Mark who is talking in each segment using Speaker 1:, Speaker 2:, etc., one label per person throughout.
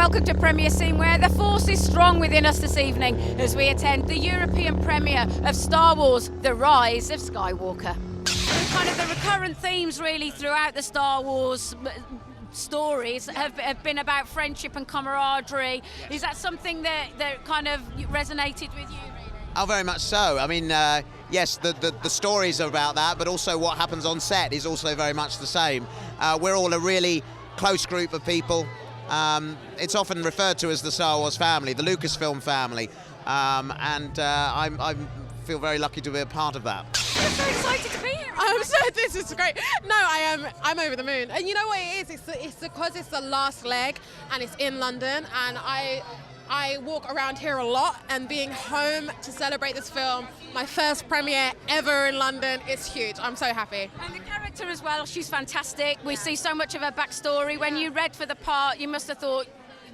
Speaker 1: welcome to Premiere Scene, where the force is strong within us this evening as we attend the European premiere of Star Wars: The Rise of Skywalker. Kind of the recurrent themes really throughout the Star Wars stories have been about friendship and camaraderie. Is that something that kind of resonated with you?
Speaker 2: Oh, very much so. I mean, yes, the stories are about that, but also what happens on set is also very much the same. We're all a really close group of people. It's often referred to as the Star Wars family, the Lucasfilm family, and I feel very lucky to be a part of that.
Speaker 1: I'm so excited to be here.
Speaker 3: I'm so, this is great. No, I'm over the moon. And you know what it is? It's because it's the last leg and it's in London, and I walk around here a lot, and being home to celebrate this film, my first premiere ever in London, it's huge. I'm so happy.
Speaker 1: And the character as well, she's fantastic. We see so much of her backstory. When you read for the part, you must have thought,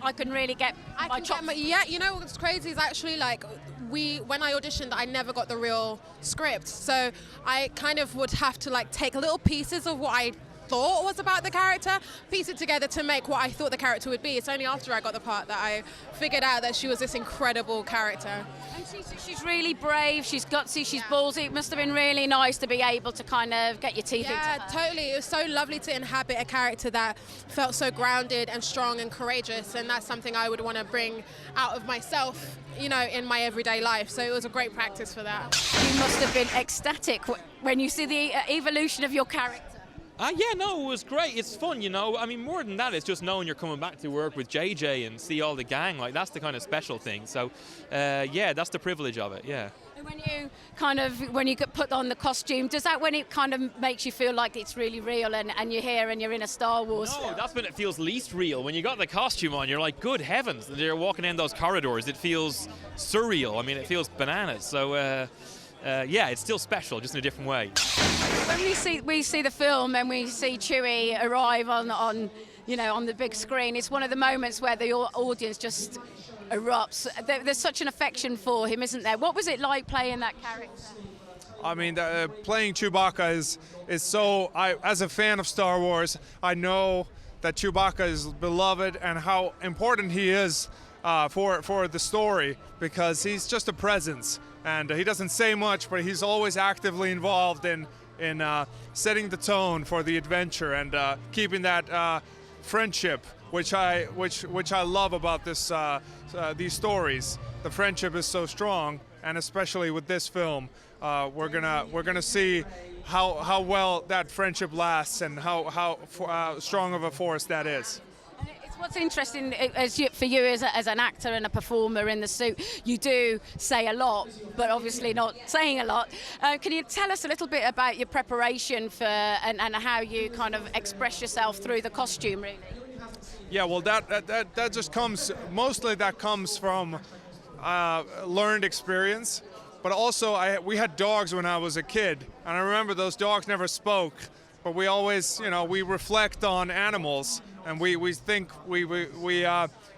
Speaker 1: I can really get my chops.
Speaker 3: Yeah, you know what's crazy is actually like when I auditioned, I never got the real script. So I kind of would have to like take little pieces of what I thought was about the character, piece it together to make what I thought the character would be. It's only after I got the part that I figured out that she was this incredible character.
Speaker 1: And she's really brave, she's gutsy, she's ballsy. It must have been really nice to be able to kind of get your teeth into her.
Speaker 3: Yeah, totally. It was so lovely to inhabit a character that felt so grounded and strong and courageous, and that's something I would want to bring out of myself, you know, in my everyday life. So it was a great practice for that.
Speaker 1: You must have been ecstatic when you see the evolution of your character.
Speaker 4: Yeah, no, it was great. It's fun, you know. I mean, more than that, it's just knowing you're coming back to work with JJ and see all the gang. Like, that's the kind of special thing. So, yeah, that's the privilege of it, yeah.
Speaker 1: And when you get put on the costume, does that when it kind of makes you feel like it's really real and you're here and you're in a Star Wars film?
Speaker 4: That's when it feels least real. When you got the costume on, you're like, good heavens. And you're walking in those corridors. It feels surreal. I mean, it feels bananas. So, yeah, it's still special, just in a different way.
Speaker 1: When we see the film and we see Chewie arrive on the big screen, it's one of the moments where the audience just erupts. There's such an affection for him, isn't there? What was it like playing that character?
Speaker 5: I mean, playing Chewbacca is so. As a fan of Star Wars, I know that Chewbacca is beloved and how important he is for the story, because he's just a presence. And he doesn't say much, but he's always actively involved in setting the tone for the adventure and keeping that friendship, which I love about these stories. The friendship is so strong, and especially with this film, we're gonna see how well that friendship lasts and how strong of a force that is.
Speaker 1: What's interesting for you as an actor and a performer in the suit, you do say a lot, but obviously not saying a lot. Can you tell us a little bit about your preparation for and how you kind of express yourself through the costume, really?
Speaker 5: Yeah, well, that just comes from learned experience, but also we had dogs when I was a kid, and I remember those dogs never spoke, but we always, we reflect on animals. And we think we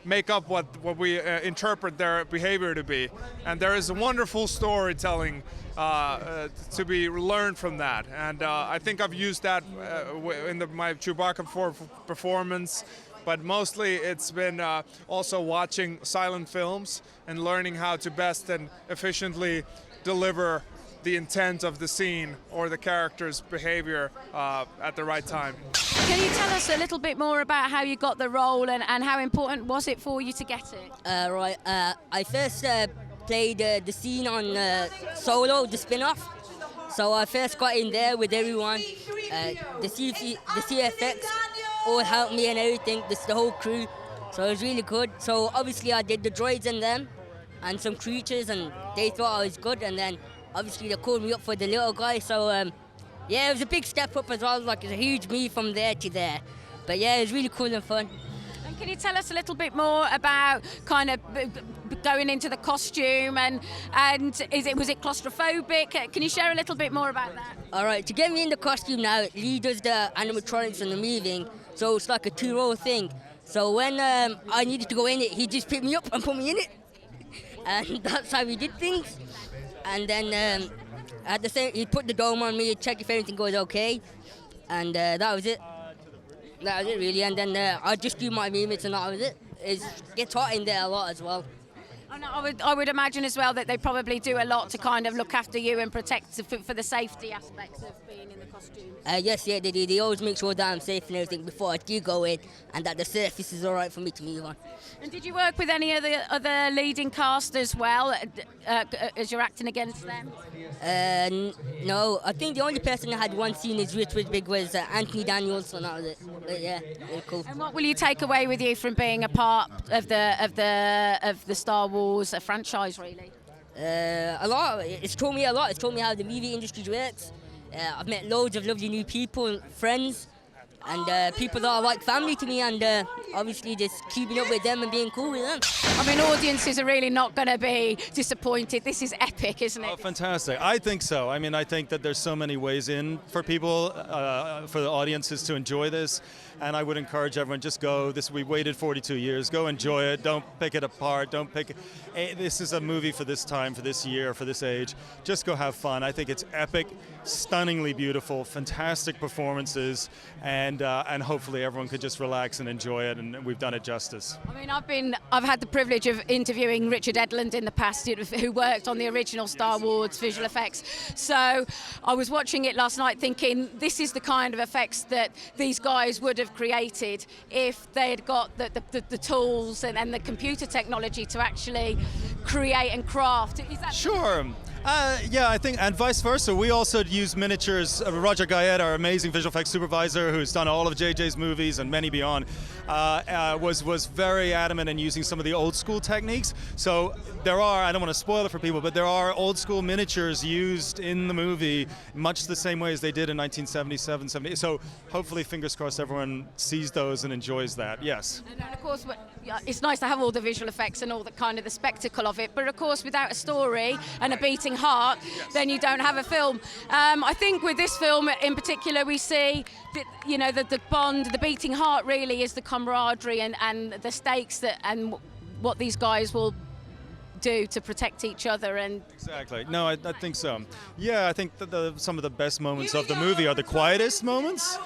Speaker 5: make up what we interpret their behavior to be, and there is a wonderful storytelling to be learned from that. And I think I've used that in my Chewbacca performance, but mostly it's been also watching silent films and learning how to best and efficiently deliver the intent of the scene or the character's behavior at the right time.
Speaker 1: Can you tell us a little bit more about how you got the role and how important was it for you to get it?
Speaker 6: Right, I first played the scene on Solo, the spin-off. So I first got in there with everyone. The CFX all helped me and everything, the whole crew. So it was really good. So obviously I did the droids and them and some creatures, and they thought I was good, and then obviously they called me up for the little guy. So yeah, it was a big step up as well. Like, it's a huge move from there to there. But yeah, it was really cool and fun.
Speaker 1: And can you tell us a little bit more about kind of going into the costume and was it claustrophobic? Can you share a little bit more about that?
Speaker 6: All right, to get me in the costume now, Lee does the animatronics and the moving, so it's like a two-role thing. So when I needed to go in it, he just picked me up and put me in it. And that's how we did things. And then at the same, he put the dome on me, check if everything goes okay, and that was it. That was it really. And then I just do my movements, and that was it. gets hot in there a lot as well.
Speaker 1: And I would imagine as well that they probably do a lot to kind of look after you and protect for the safety aspects of being in the costumes.
Speaker 6: Yes, yeah, they do. They always make sure that I'm safe and everything before I do go in, and that the surface is all right for me to move on.
Speaker 1: And did you work with any of the other leading cast as well, as you're acting against them?
Speaker 6: No, I think the only person that had one scene is which was big was Anthony Daniels, so that was it. But yeah, very cool.
Speaker 1: And what will you take away with you from being a part of the Star Wars franchise, really?
Speaker 6: A lot. It's taught me a lot. It's taught me how the movie industry works. I've met loads of lovely new people, friends, and people that are like family to me, and obviously just keeping up with them and being cool with them.
Speaker 1: I mean, audiences are really not going to be disappointed. This is epic, isn't it?
Speaker 7: Oh, fantastic. I think so. I mean, I think that there's so many ways in for people, for the audiences to enjoy this. And I would encourage everyone, just go. We waited 42 years. Go enjoy it. Don't pick it apart. Don't pick it. This is a movie for this time, for this year, for this age. Just go have fun. I think it's epic, stunningly beautiful, fantastic performances, and hopefully everyone could just relax and enjoy it. And we've done it justice.
Speaker 1: I mean, I've had the privilege of interviewing Richard Edlund in the past, who worked on the original Star Wars visual effects. So I was watching it last night thinking this is the kind of effects that these guys would have created if they had got the tools and the computer technology to actually create and craft. Is that
Speaker 7: Sure. Yeah, I think, and vice versa. We also use miniatures. Roger Guyette, our amazing visual effects supervisor, who's done all of JJ's movies and many beyond, was very adamant in using some of the old school techniques. So there are, I don't want to spoil it for people, but there are old school miniatures used in the movie, much the same way as they did in 1977, 70. So hopefully, fingers crossed, everyone sees those and enjoys that. Yes.
Speaker 1: And of course, it's nice to have all the visual effects and all the kind of the spectacle of it. But of course, without a story and a beating heart, then you don't have a film. I think with this film in particular, we see that the bond, the beating heart, really is the camaraderie and the stakes and what these guys will do to protect each other. And
Speaker 7: exactly. No, I think so. Yeah, I think that some of the best moments of the movie are the quietest moments.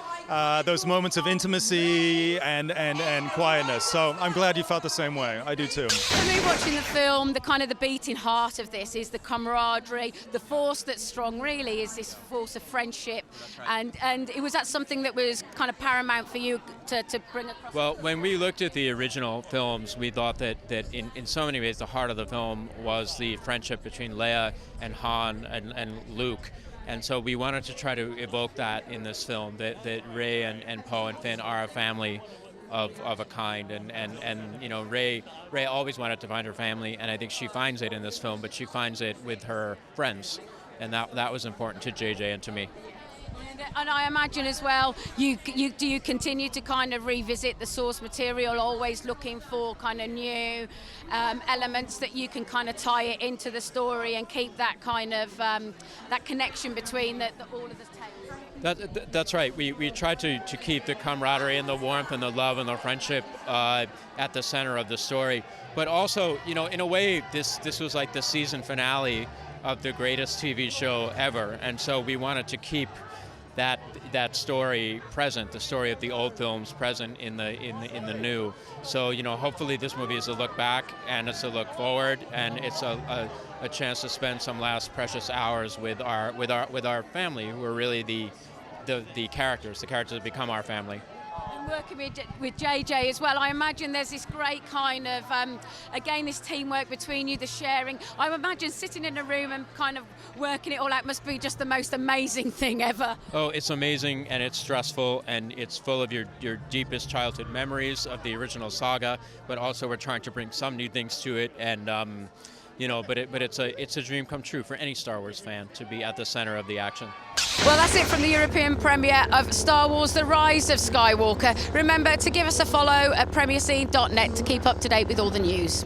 Speaker 7: Those moments of intimacy and quietness. So I'm glad you felt the same way. I do too.
Speaker 1: For me, watching the film, the kind of the beating heart of this is the camaraderie, the force that's strong. Really, is this force of friendship, and was that something that was kind of paramount for you to bring across?
Speaker 8: Well, when we looked at the original films, we thought that in so many ways the heart of the film was the friendship between Leia and Han and Luke. And so we wanted to try to evoke that in this film, that Rey and Poe and Finn are a family of a kind. And Rey always wanted to find her family, and I think she finds it in this film, but she finds it with her friends. And that was important to JJ and to me.
Speaker 1: And I imagine as well, you continue to kind of revisit the source material, always looking for kind of new elements that you can kind of tie it into the story and keep that kind of that connection between all of the tales.
Speaker 8: That's right. We try to keep the camaraderie and the warmth and the love and the friendship at the center of the story. But also, in a way, this was like the season finale of the greatest TV show ever, and so we wanted to keep that story present, the story of the old films present in the new. So hopefully this movie is a look back and it's a look forward, and it's a chance to spend some last precious hours with our family, who are really the characters that become our family.
Speaker 1: Working with JJ as well, I imagine there's this great kind of, again, this teamwork between you, the sharing. I imagine sitting in a room and kind of working it all out must be just the most amazing thing ever.
Speaker 8: Oh, it's amazing, and it's stressful, and it's full of your deepest childhood memories of the original saga, but also we're trying to bring some new things to it, and but it's a dream come true for any Star Wars fan to be at the center of the action.
Speaker 1: Well, that's it from the European premiere of Star Wars: The Rise of Skywalker. Remember to give us a follow at premierscene.net to keep up to date with all the news.